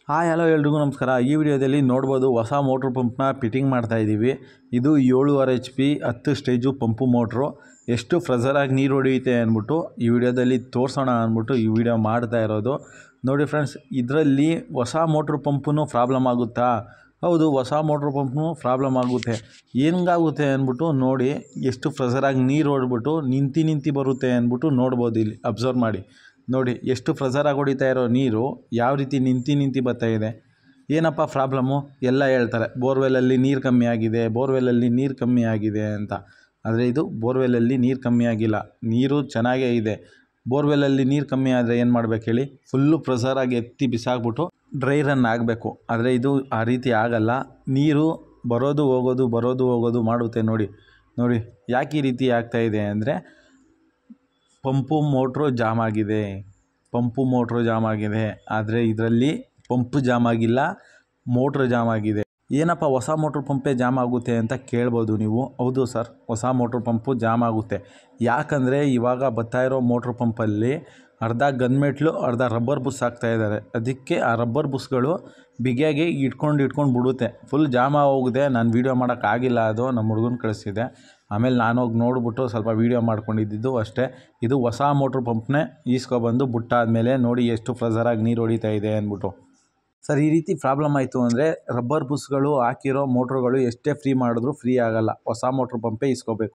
Hi hello ಎಲ್ರಿಗೂ ನಮಸ್ಕಾರ. ಈ ವಿಡಿಯೋದಲ್ಲಿ ನೋಡ್ಬೋದು ಹೊಸ ಮೋಟ್ರ್ ಪಂಪ್ನ ಫಿಟ್ಟಿಂಗ್ ಮಾಡ್ತಾ ಇದ್ದೀವಿ. ಇದು 7.5 HP 10 ಸ್ಟೇಜು ಪಂಪು ಮೋಟ್ರು. ಎಷ್ಟು ಫ್ರೆಜರಾಗಿ ನೀರು ಹೊಡೆಯುತ್ತೆ ಅಂದ್ಬಿಟ್ಟು ಈ ವಿಡಿಯೋದಲ್ಲಿ ತೋರಿಸೋಣ ಅಂದ್ಬಿಟ್ಟು ಈ ವಿಡಿಯೋ ಮಾಡ್ತಾ ಇರೋದು. ನೋಡಿ ಫ್ರೆಂಡ್ಸ್, ಇದರಲ್ಲಿ ಹೊಸ ಮೋಟ್ರ್ ಪಂಪೂ ಪ್ರಾಬ್ಲಮ್ ಆಗುತ್ತಾ? ಹೌದು, ಹೊಸ ಮೋಟ್ರ್ ಪಂಪ್ನು ಪ್ರಾಬ್ಲಮ್ ಆಗುತ್ತೆ. ಹೆಂಗಾಗುತ್ತೆ ಅಂದ್ಬಿಟ್ಟು ನೋಡಿ. ಎಷ್ಟು ಫ್ರೆಜರಾಗಿ ನೀರು ಹೊಡ್ಬಿಟ್ಟು ನಿಂತು ಬರುತ್ತೆ ಅಂದ್ಬಿಟ್ಟು ನೋಡ್ಬೋದು. ಇಲ್ಲಿ ಅಬ್ಸರ್ವ್ ಮಾಡಿ ನೋಡಿ, ಎಷ್ಟು ಫ್ರೆಜರಾಗಿ ಹೊಡಿತಾ ಇರೋ ನೀರು ಯಾವ ರೀತಿ ನಿಂತು ಬರ್ತಾ ಇದೆ. ಏನಪ್ಪ ಪ್ರಾಬ್ಲಮ್ಮು ಎಲ್ಲ ಹೇಳ್ತಾರೆ, ಬೋರ್ವೆಲಲ್ಲಿ ನೀರು ಕಮ್ಮಿ ಆಗಿದೆ, ಬೋರ್ವೆಲಲ್ಲಿ ನೀರು ಕಮ್ಮಿ ಆಗಿದೆ ಅಂತ. ಆದರೆ ಇದು ಬೋರ್ವೆಲಲ್ಲಿ ನೀರು ಕಮ್ಮಿ ಆಗಿಲ್ಲ, ನೀರು ಚೆನ್ನಾಗೇ ಇದೆ. ಬೋರ್ವೆಲಲ್ಲಿ ನೀರು ಕಮ್ಮಿ ಆದರೆ ಏನು ಮಾಡ್ಬೇಕು ಹೇಳಿ? ಫುಲ್ಲು ಪ್ರೆಷರಾಗಿ ಎತ್ತಿ ಬಿಸಾಕ್ಬಿಟ್ಟು ಡ್ರೈ ರನ್ ಆಗಬೇಕು. ಆದರೆ ಇದು ಆ ರೀತಿ ಆಗಲ್ಲ. ನೀರು ಬರೋದು ಹೋಗೋದು ಮಾಡುತ್ತೆ. ನೋಡಿ ಯಾಕೆ ಈ ರೀತಿ ಆಗ್ತಾಯಿದೆ ಅಂದರೆ, ಪಂಪು ಮೋಟ್ರು ಜಾಮ್ ಆಗಿದೆ. ಆದರೆ ಇದರಲ್ಲಿ ಪಂಪು ಜಾಮ್ ಆಗಿಲ್ಲ, ಮೋಟ್ರ್ ಜಾಮ್ ಆಗಿದೆ. ಏನಪ್ಪ ಹೊಸ ಮೋಟ್ರ್ ಪಂಪೇ ಜಾಮ್ ಆಗುತ್ತೆ ಅಂತ ಕೇಳ್ಬೋದು ನೀವು. ಹೌದು ಸರ್, ಹೊಸ ಮೋಟ್ರ್ ಪಂಪು ಜಾಮ್ ಆಗುತ್ತೆ. ಯಾಕಂದರೆ ಇವಾಗ ಬರ್ತಾ ಇರೋ ಮೋಟ್ರ್ ಪಂಪಲ್ಲಿ ಅರ್ಧ ಗನ್ಮೆಟ್ಲು, ಅರ್ಧ ರಬ್ಬರ್ ಬುಸ್ ಹಾಕ್ತಾಯಿದ್ದಾರೆ. ಅದಕ್ಕೆ ಆ ರಬ್ಬರ್ ಬುಸ್ಗಳು ಬಿಗಿಯಾಗಿ ಇಟ್ಕೊಂಡು ಬಿಡುತ್ತೆ. ಫುಲ್ ಜಾಮ್ ಆಗೋಗಿದೆ. ನಾನು ವೀಡಿಯೋ ಮಾಡೋಕ್ಕಾಗಿಲ್ಲ, ಅದು ನಮ್ಮ ಹುಡುಗನ ಕಳಿಸಿದೆ. ಆಮೇಲೆ ನಾನು ಹೋಗಿ ನೋಡಿಬಿಟ್ಟು ಸ್ವಲ್ಪ ವೀಡಿಯೋ ಮಾಡ್ಕೊಂಡಿದ್ದು ಅಷ್ಟೇ. ಇದು ಹೊಸ ಮೋಟ್ರ್ ಪಂಪ್ನೇ ಈಸ್ಕೊಬಂದು ಬಿಟ್ಟಾದಮೇಲೆ ನೋಡಿ ಎಷ್ಟು ಫ್ರೆಜರಾಗಿ ನೀರು ಹೊಡಿತಾ ಇದೆ ಅಂದ್ಬಿಟ್ಟು. ಸರ್, ಈ ರೀತಿ ಪ್ರಾಬ್ಲಮ್ ಆಯಿತು ಅಂದರೆ ರಬ್ಬರ್ ಬುಸ್ಗಳು ಹಾಕಿರೋ ಮೋಟ್ರುಗಳು ಎಷ್ಟೇ ಫ್ರೀ ಮಾಡಿದ್ರೂ ಫ್ರೀ ಆಗೋಲ್ಲ. ಹೊಸ ಮೋಟ್ರ್ ಪಂಪೇ ಇಸ್ಕೋಬೇಕು.